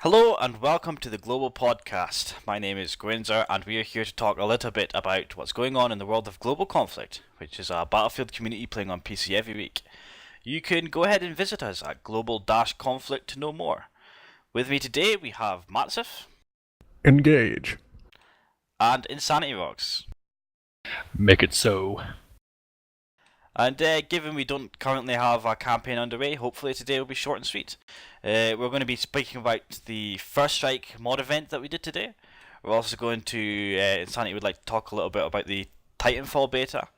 Hello and welcome to the Global Podcast. My name is Gwinzer and we are here to talk a little bit about what's going on in the world of Global Conflict, which is a Battlefield community playing on PC every week. You can go ahead and visit us at global-conflict to know more. With me today we have Matsif Engage. and Insanity Rocks. Make it so. And given we don't currently have a campaign underway, hopefully today will be short and sweet. We're going to be speaking about the First Strike mod event that we did today. We're also going to, Insanity would like to talk a little bit about the Titanfall beta.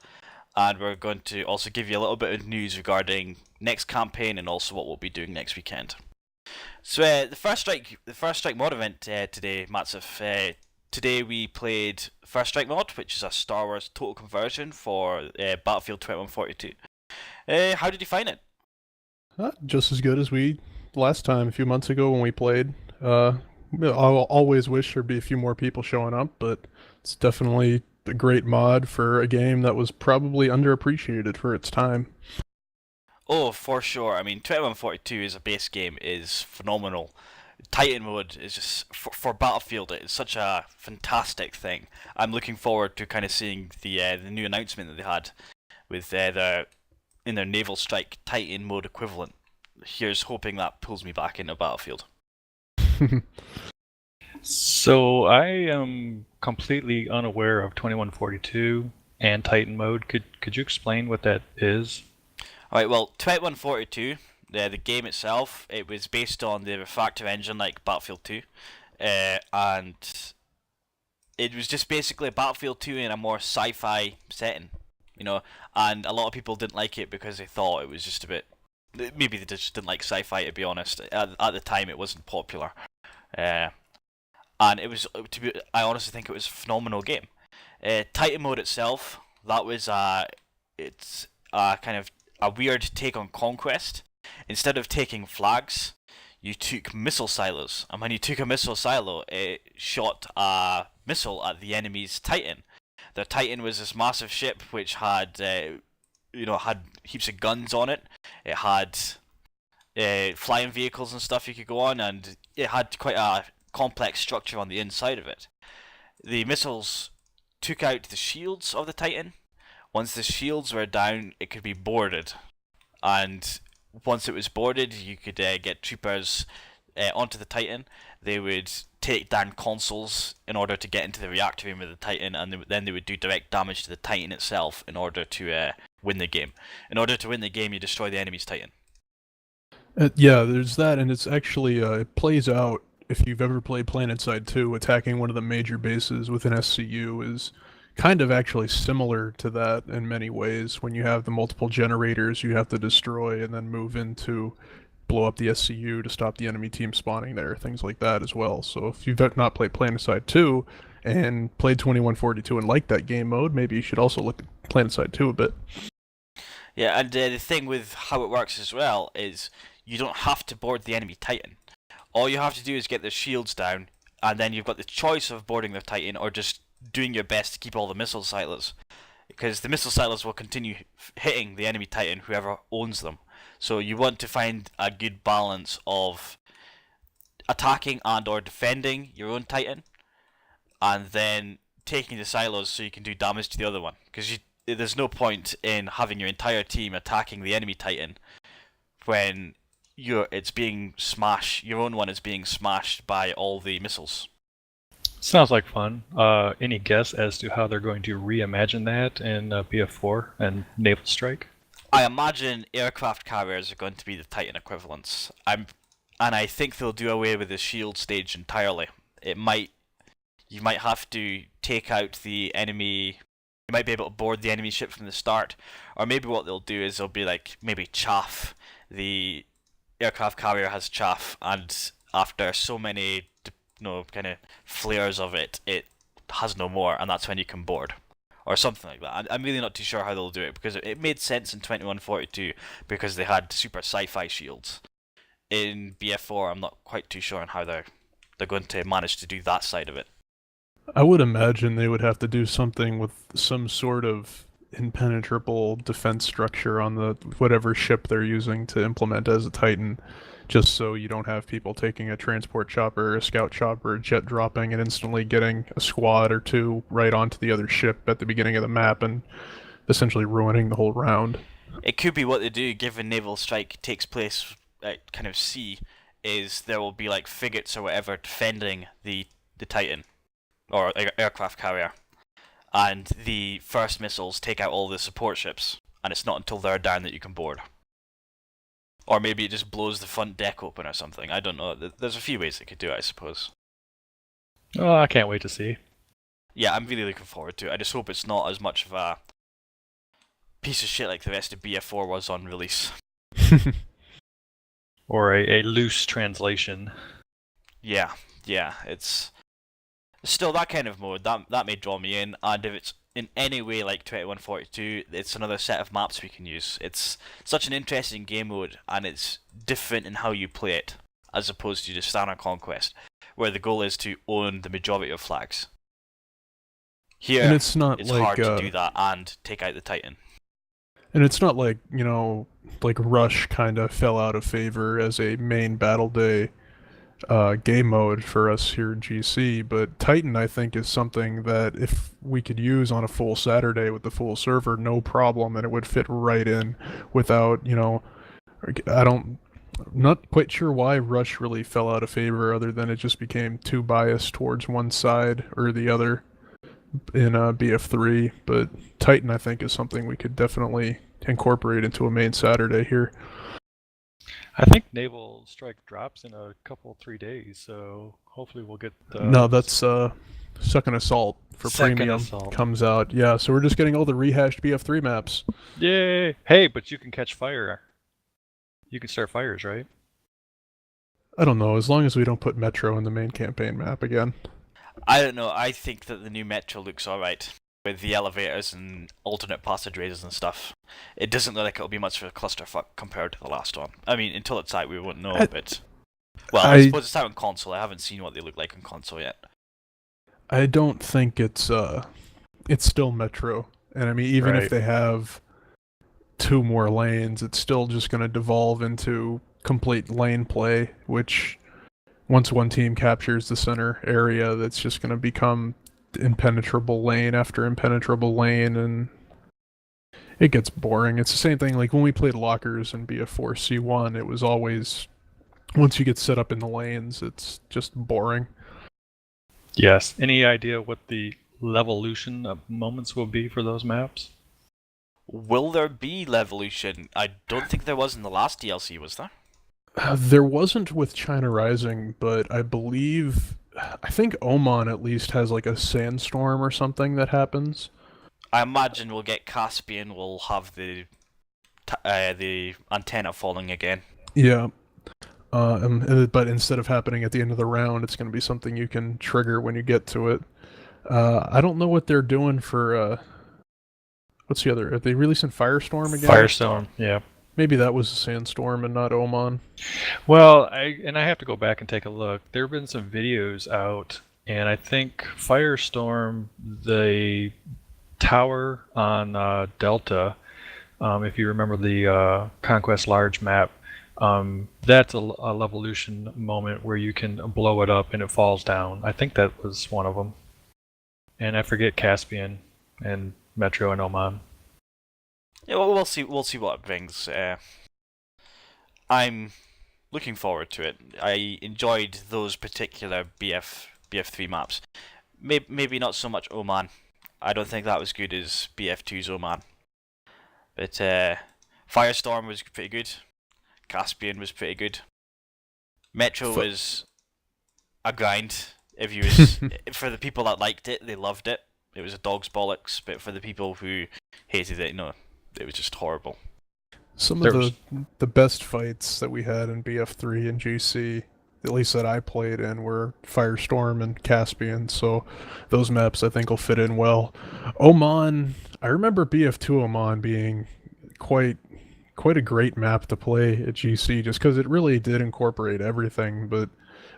And we're going to also give you a little bit of news regarding next campaign and also what we'll be doing next weekend. So the First Strike mod event today, Matsif. Today we played First Strike mod, which is a Star Wars total conversion for Battlefield 2142. How did you find it? Just as good as we last time, a few months ago when we played. I'll always wish there'd be a few more people showing up, but it's definitely a great mod for a game that was probably underappreciated for its time. Oh, for sure. I mean, 2142 as a base game is phenomenal. Titan mode is just for Battlefield. It's such a fantastic thing. I'm looking forward to kind of seeing the new announcement that they had with in their Naval Strike Titan mode equivalent. Here's hoping that pulls me back into Battlefield. So I am completely unaware of 2142 and Titan mode. Could you explain what that is? Alright, well, 2142, the game itself, it was based on the Refactor engine like Battlefield 2, and it was just basically Battlefield 2 in a more sci-fi setting, and a lot of people didn't like it because they thought it was just a bit, maybe they just didn't like sci-fi, to be honest. At the time it wasn't popular, and it was, I honestly think it was a phenomenal game. Titan mode itself, that was it's kind of a weird take on Conquest. Instead of taking flags, you took missile silos, and when you took a missile silo, it shot a missile at the enemy's Titan. The Titan was this massive ship which had, had heaps of guns on it. It had flying vehicles and stuff you could go on, and it had quite a complex structure on the inside of it. The missiles took out the shields of the Titan. Once the shields were down, it could be boarded, and once it was boarded, you could get troopers onto the Titan. They would take down consoles in order to get into the reactor room of the Titan, and then they would do direct damage to the Titan itself in order to win the game. In order to win the game, you destroy the enemy's Titan. Yeah, there's that, and it's actually, it plays out, if you've ever played PlanetSide 2, attacking one of the major bases within SCU is kind of actually similar to that in many ways. When you have the multiple generators you have to destroy and then move in to blow up the SCU to stop the enemy team spawning there, things like that as well. So if you've not played PlanetSide 2 and played 2142 and liked that game mode, maybe you should also look at PlanetSide 2 a bit. Yeah, and the thing with how it works as well is you don't have to board the enemy Titan. All you have to do is get their shields down, and then you've got the choice of boarding their Titan or just doing your best to keep all the missile silos, because the missile silos will continue hitting the enemy Titan, whoever owns them. So you want to find a good balance of attacking and or defending your own Titan, and then taking the silos so you can do damage to the other one, because there's no point in having your entire team attacking the enemy Titan when your own one is being smashed by all the missiles. Sounds like fun. Any guess as to how they're going to reimagine that in BF4 and Naval Strike? I imagine aircraft carriers are going to be the Titan equivalents. And I think they'll do away with the shield stage entirely. You might have to take out the enemy. You might be able to board the enemy ship from the start, or maybe what they'll do is they'll be like maybe chaff. The aircraft carrier has chaff, and after so many kind of flares of it, it has no more, and that's when you can board, or something like that. I'm really not too sure how they'll do it, because it made sense in 2142 because they had super sci-fi shields. In BF4, I'm not quite too sure on how they're going to manage to do that side of it. I would imagine they would have to do something with some sort of impenetrable defense structure on the whatever ship they're using to implement as a Titan, just so you don't have people taking a transport chopper, a scout chopper, a jet dropping, and instantly getting a squad or two right onto the other ship at the beginning of the map and essentially ruining the whole round. It could be what they do, given naval strike takes place at kind of sea, is there will be like frigates or whatever defending the Titan or aircraft carrier, and the first missiles take out all the support ships, and it's not until they're down that you can board. Or maybe it just blows the front deck open or something. I don't know. There's a few ways it could do it, I suppose. Oh, I can't wait to see. Yeah, I'm really looking forward to it. I just hope it's not as much of a piece of shit like the rest of BF4 was on release. Or a loose translation. Yeah, it's still that kind of mode that may draw me in, and if it's in any way like 2142, it's another set of maps we can use. It's such an interesting game mode, and it's different in how you play it, as opposed to just standard conquest, where the goal is to own the majority of flags. Here, And it's not it's like hard to do that and take out the Titan. and it's not like, like Rush kind of fell out of favor as a main battle day game mode for us here in GC, but Titan I think is something that if we could use on a full Saturday with the full server, no problem, and it would fit right in without, I'm not quite sure why Rush really fell out of favor other than it just became too biased towards one side or the other in BF3, but Titan I think is something we could definitely incorporate into a main Saturday here. I think Naval Strike drops in a couple, 3 days, so hopefully we'll get the... No, that's Second Assault for Second Premium Assault. comes out. Yeah, so we're just getting all the rehashed BF3 maps. Yay! Hey, but you can catch fire. You can start fires, right? I don't know, as long as we don't put Metro in the main campaign map again. I don't know, I think that the new Metro looks alright, with the elevators and alternate passageways and stuff. It doesn't look like it'll be much of a clusterfuck compared to the last one. I mean, until it's out we won't know, but... Well, I suppose it's out on console, I haven't seen what they look like on console yet. I don't think it's still Metro. And I mean, even if they have 2 more lanes, it's still just going to devolve into complete lane play, which once one team captures the center area, that's just going to become impenetrable lane after impenetrable lane, and it gets boring. It's the same thing like when we played lockers in BF4 C1, it was always, once you get set up in the lanes, it's just boring. Yes. Any idea what the levolution of moments will be for those maps? Will there be Levolution? I don't think there was in the last DLC, was there? There wasn't with China Rising, but I think Oman at least has like a sandstorm or something that happens. I imagine we'll get Caspian, we'll have the antenna falling again. Yeah. But instead of happening at the end of the round, it's going to be something you can trigger when you get to it. I don't know what they're doing for, what's the other? Are they releasing Firestorm again? Firestorm, yeah. Maybe that was a sandstorm and not Oman. Well, I have to go back and take a look. There have been some videos out, and I think Firestorm, the tower on Delta, if you remember the Conquest Large map, that's a Levolution moment where you can blow it up and it falls down. I think that was one of them. And I forget Caspian and Metro and Oman. Yeah, well, we'll see what it brings. I'm looking forward to it. I enjoyed those particular BF3 maps. Maybe not so much Oman. I don't think that was good as BF2's Oman. But Firestorm was pretty good. Caspian was pretty good. Metro was a grind. If you was for the people that liked it, they loved it. It was a dog's bollocks. But for the people who hated it, no, it was just horrible. Some of the best fights that we had in BF3 and GC, at least that I played in, were Firestorm and Caspian, so those maps I think will fit in well. Oman, I remember BF2 Oman being quite a great map to play at GC, just because it really did incorporate everything, but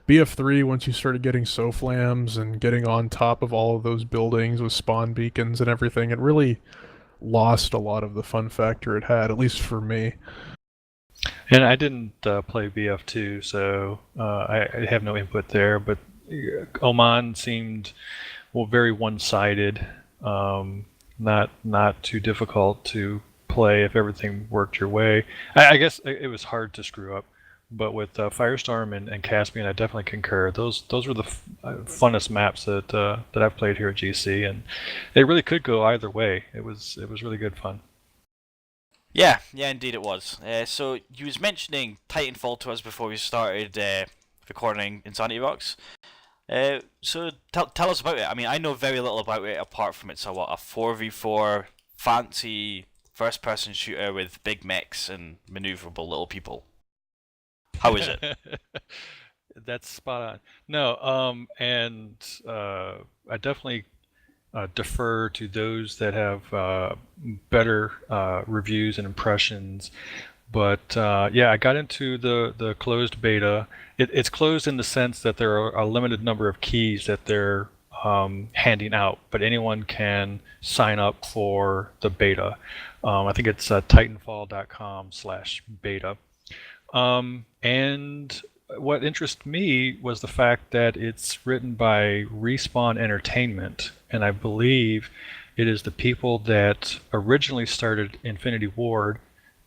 BF3, once you started getting SOFLAMs and getting on top of all of those buildings with spawn beacons and everything, it really lost a lot of the fun factor it had, at least for me. And I didn't play BF2, so I have no input there. But Oman seemed very one-sided, not too difficult to play if everything worked your way. I guess it was hard to screw up, but with Firestorm and Caspian, I definitely concur. Those were the funnest maps that I've played here at GC, and it really could go either way. It was really good fun. Yeah, indeed it was. So you was mentioning Titanfall to us before we started recording Insanity Box. So tell us about it. I mean, I know very little about it apart from it's a 4v4 fancy first-person shooter with big mechs and maneuverable little people. How is it? That's spot on. No, and I definitely defer to those that have better reviews and impressions. But yeah, I got into the closed beta. It's closed in the sense that there are a limited number of keys that they're handing out, but anyone can sign up for the beta. I think it's titanfall.com/beta. And what interested me was the fact that it's written by Respawn Entertainment, and I believe it is the people that originally started Infinity Ward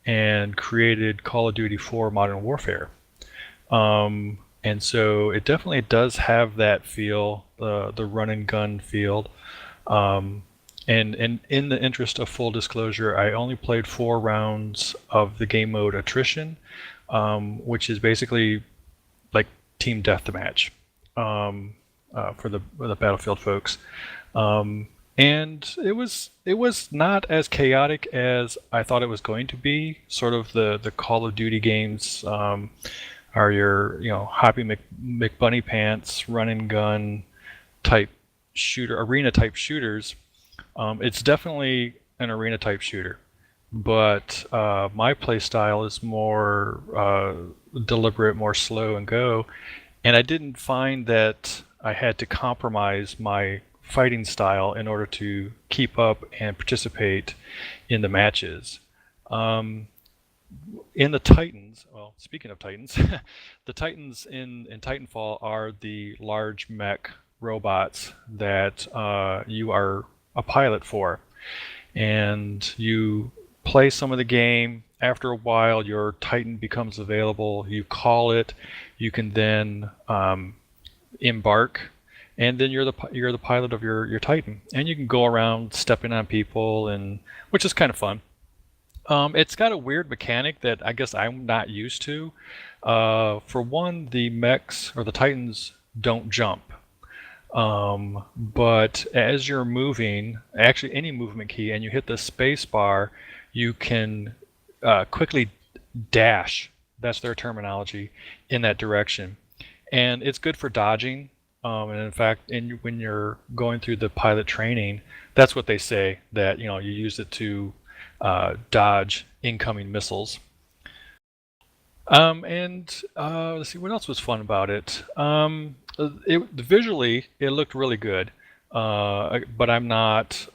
and created Call of Duty 4 Modern Warfare. And so it definitely does have that feel, the run and gun feel. And in the interest of full disclosure, I only played 4 rounds of the game mode Attrition, which is basically like team deathmatch for the Battlefield folks. And it was not as chaotic as I thought it was going to be. Sort of the Call of Duty games are your Hoppy McBunny Pants run and gun type shooter, arena type shooters. It's definitely an arena type shooter, but my play style is more deliberate, more slow and go, and I didn't find that I had to compromise my fighting style in order to keep up and participate in the matches. In the Titans, well, speaking of Titans, the Titans in Titanfall are the large mech robots that you are a pilot for, and you play some of the game. After a while, your Titan becomes available. You call it. You can then embark, and then you're the pilot of your Titan, and you can go around stepping on people, and which is kind of fun. It's got a weird mechanic that I guess I'm not used to. For one, the mechs or the Titans don't jump. But as you're moving, actually any movement key, and you hit the space bar, you can quickly dash, that's their terminology, in that direction. And it's good for dodging. And in fact, when you're going through the pilot training, that's what they say, that you use it to dodge incoming missiles. Let's see, what else was fun about it? Visually, it looked really good, but I'm not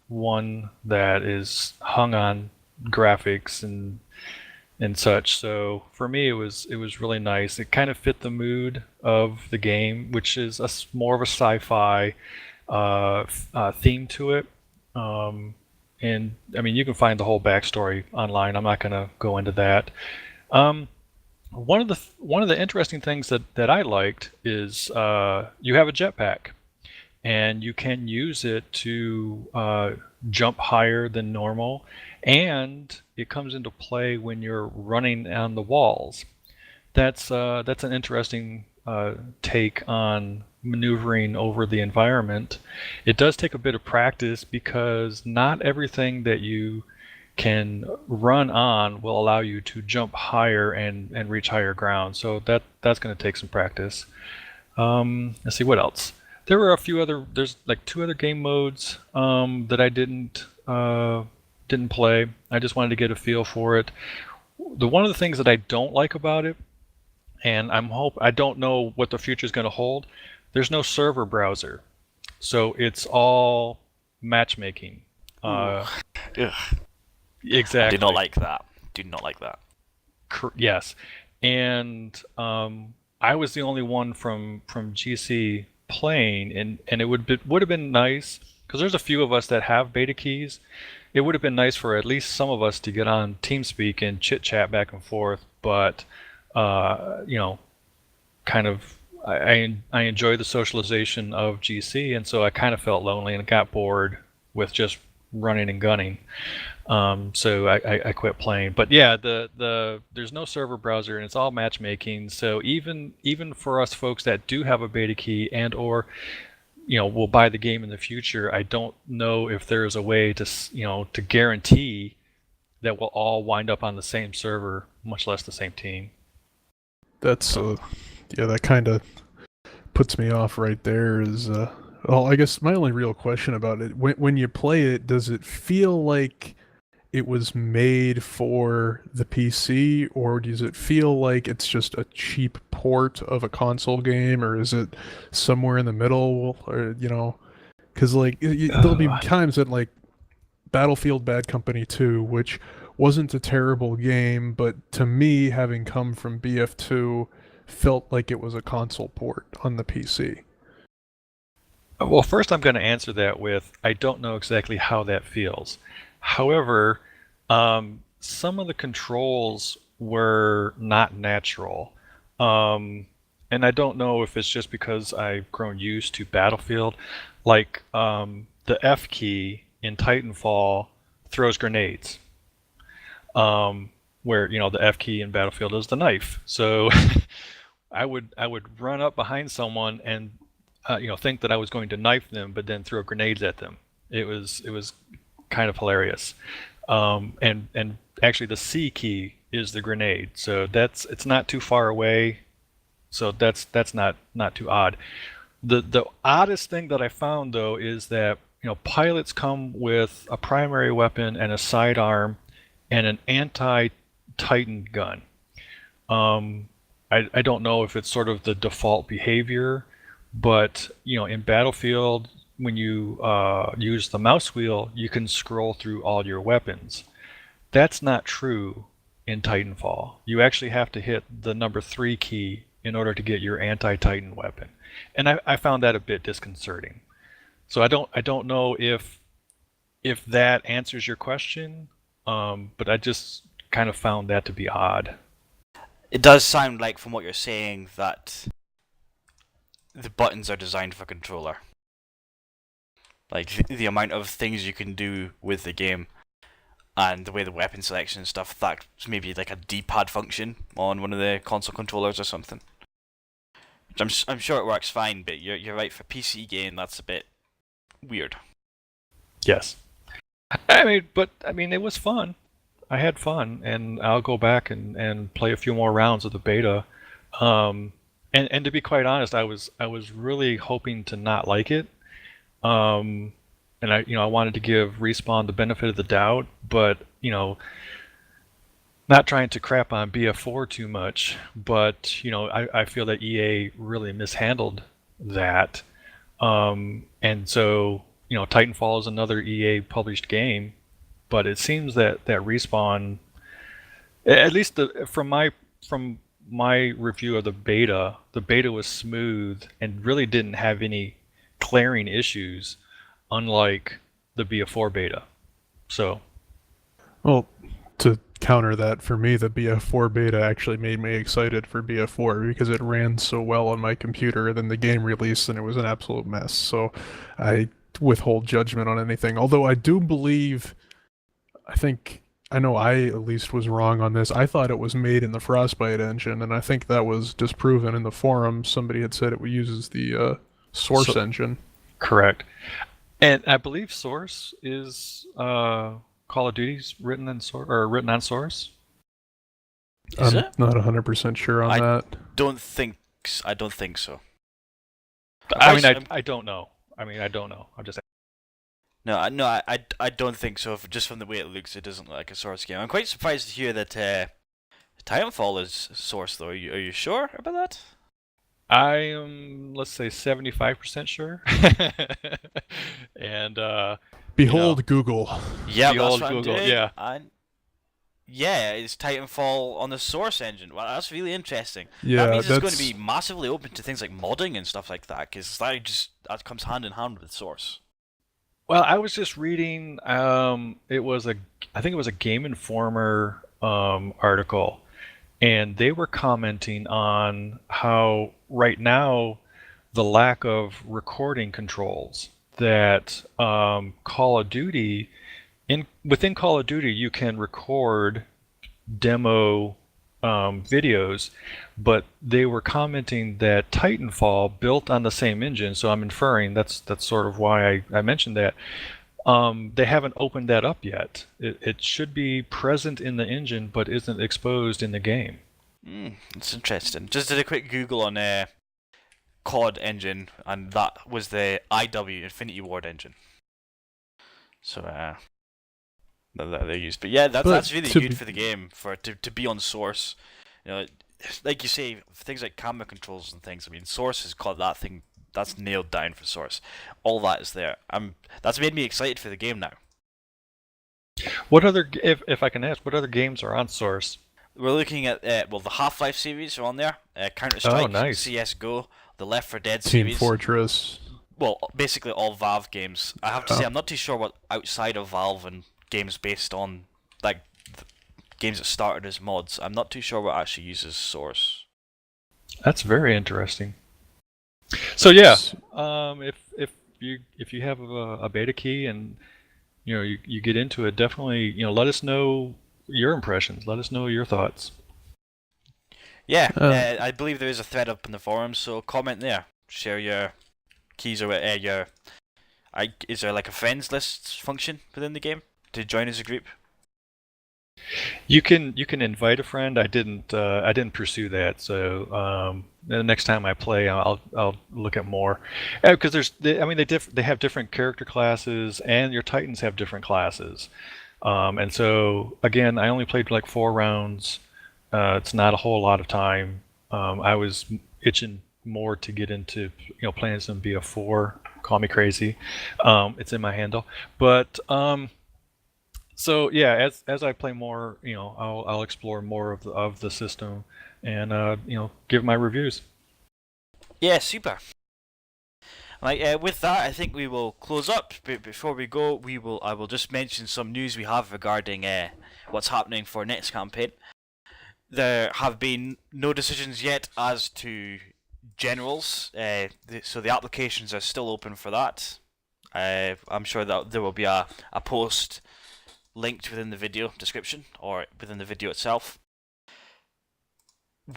one that is hung on graphics and such. So for me, it was really nice. It kind of fit the mood of the game, which is more of a sci-fi theme to it. And I mean, you can find the whole backstory online. I'm not going to go into that. One of the interesting things that I liked is you have a jetpack, and you can use it to jump higher than normal, and it comes into play when you're running on the walls. That's an interesting take on maneuvering over the environment. It does take a bit of practice because not everything that you can run on will allow you to jump higher and reach higher ground. So that's going to take some practice. Let's see what else. There were there's like 2 other game modes that I didn't play. I just wanted to get a feel for it. One of the things that I don't like about it, and I don't know what the future is going to hold, there's no server browser. So it's all matchmaking. Ugh. Exactly. I do not like that. Do not like that. Yes, and I was the only one from GC playing, and it would have been nice because there's a few of us that have beta keys. It would have been nice for at least some of us to get on TeamSpeak and chit chat back and forth, but you know, kind of I enjoy the socialization of GC, and so I kind of felt lonely and got bored with just running and gunning. So I quit playing. But yeah, there's no server browser and it's all matchmaking. So even for us folks that do have a beta key and or will buy the game in the future, I don't know if there's a way to to guarantee that we'll all wind up on the same server, much less the same team. That's yeah, that kind of puts me off right there. Is well, I guess my only real question about it, when you play it, does it feel like it was made for the PC, or does it feel like it's just a cheap port of a console game, or is it somewhere in the middle, or because like there'll be times that like Battlefield Bad Company 2, which wasn't a terrible game, but to me, having come from BF2, felt like it was a console port on the PC. Well, first I'm going to answer that with I don't know exactly how that feels. However, some of the controls were not natural. And I don't know if it's just because I've grown used to Battlefield. Like the F key in Titanfall throws grenades. Where the F key in Battlefield is the knife. So I would run up behind someone and think that I was going to knife them, but then throw grenades at them. It was kind of hilarious. And actually the C key is the grenade, so it's not too far away. So that's not too odd. The oddest thing that I found though is that pilots come with a primary weapon and a sidearm and an anti-Titan gun. I don't know if it's sort of the default behavior, but in Battlefield, when you use the mouse wheel, you can scroll through all your weapons. That's not true in Titanfall. You actually have to hit the number 3 key in order to get your anti-Titan weapon, and I found that a bit disconcerting. So I don't know if that answers your question, but I just kind of found that to be odd. It does sound like, from what you're saying, that the buttons are designed for controller. Like the amount of things you can do with the game, and the way the weapon selection and stuff, that's maybe like a D-pad function on one of the console controllers or something. Which I'm sure it works fine, but you're right, for PC game that's a bit weird. Yes. I mean it was fun. I had fun, and I'll go back and play a few more rounds of the beta. And to be quite honest, I was really hoping to not like it. And I wanted to give Respawn the benefit of the doubt, but not trying to crap on BF4 too much, but I feel that EA really mishandled that. And so Titanfall is another EA published game, but it seems that Respawn, at least from my review of the beta was smooth and really didn't have any glaring issues, unlike the BF4 beta. So, well, to counter that, for me, the BF4 beta actually made me excited for BF4 because it ran so well on my computer. Then the game released and it was an absolute mess. So I withhold judgment on anything. Although I do believe, I know I at least was wrong on this. I thought it was made in the Frostbite engine, and I think that was disproven in the forum. Somebody had said it uses the Source engine. Correct. And I believe Source is Call of Duty's written on Source. Is I'm it? not 100% sure on that. I don't think so. I mean, I don't know. I don't know. I'm just. No, I don't think so. Just from the way it looks, it doesn't look like a Source game. I'm quite surprised to hear that Titanfall is Source, though. Are you sure about that? I am, let's say, 75% sure. And Behold Google. Yeah, Behold that's what Google, I'm doing. yeah. Yeah, it's Titanfall on the Source engine. Well, that's really interesting. That Yeah, means it's going to that's be massively open to things like modding and stuff like that, because that comes hand in hand with Source. Well, I was just reading. I think it was a Game Informer article, and they were commenting on how right now the lack of recording controls that Call of Duty within Call of Duty you can record demo videos, but they were commenting that Titanfall built on the same engine. So I'm inferring that's sort of why I mentioned that. They haven't opened that up yet. It should be present in the engine, but isn't exposed in the game. It's interesting. Just did a quick Google on COD engine, and that was the IW Infinity Ward engine. So that they used, but yeah, that's really good for the game to be on Source. You know, like you say, things like camera controls and things. I mean, Source has got that thing that's nailed down for Source. All that is there. That's made me excited for the game now. What other, if I can ask, what other games are on Source? We're looking at the Half-Life series are on there. Counter-Strike, nice. CS:GO, the Left 4 Dead Team series. Fortress. Well, basically all Valve games. I have to say, I'm not too sure what outside of Valve and games based on like games that started as mods. I'm not too sure what actually uses Source. That's very interesting. So yeah, if you have a beta key and you get into it, definitely let us know your impressions. Let us know your thoughts. Yeah, I believe there is a thread up in the forums, so comment there. Share your keys or your. Is there like a friends list function within the game to join as a group? You can invite a friend. I didn't pursue that. So the next time I play, I'll look at more, because they have different character classes, and your Titans have different classes. And so again, I only played like 4 rounds. It's not a whole lot of time. I was itching more to get into playing some BF4. Call me crazy. It's in my handle, but so yeah, as I play more, I'll explore more of the system, and give my reviews. Yeah, super. Like with that, I think we will close up. But before we go, I will just mention some news we have regarding what's happening for next campaign. There have been no decisions yet as to generals, so the applications are still open for that. I'm sure that there will be a post linked within the video description or within the video itself.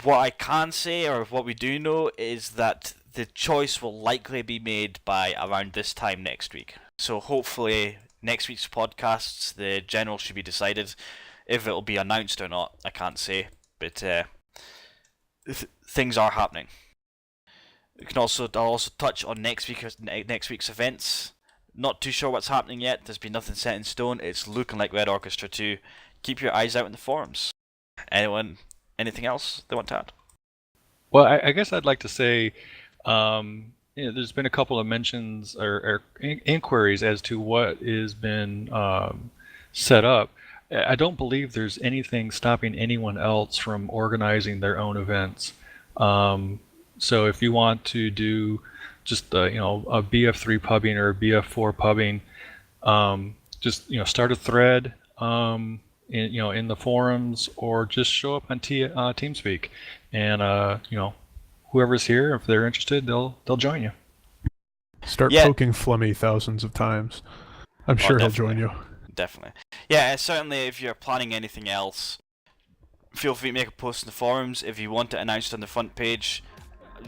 What I can say, or what we do know, is that the choice will likely be made by around this time next week. So hopefully next week's podcasts, the general should be decided. If it'll be announced or not, I can't say, but things are happening. I'll also touch on next week's events. Not too sure what's happening yet. There's been nothing set in stone. It's looking like Red Orchestra 2. Keep your eyes out in the forums. Anything else they want to add? Well, I guess I'd like to say, there's been a couple of mentions or inquiries as to what has been set up. I don't believe there's anything stopping anyone else from organizing their own events. So if you want to do just a BF3 pubbing or a BF4 pubbing, just start a thread in the forums, or just show up on TeamSpeak, and whoever's here, if they're interested, they'll join you. Start poking Flemmy thousands of times. I'm sure he'll join you. Definitely. Yeah, certainly if you're planning anything else, feel free to make a post in the forums. If you want it announced on the front page,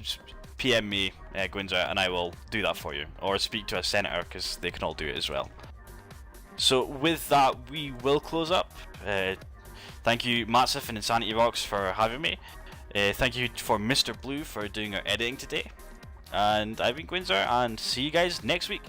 just PM me, Gwinzer, and I will do that for you. Or speak to a senator, because they can all do it as well. So with that, we will close up. Thank you, Matsif and Insanity Rocks, for having me. Thank you for Mr. Blue for doing our editing today. And I've been Gwinzer, and see you guys next week.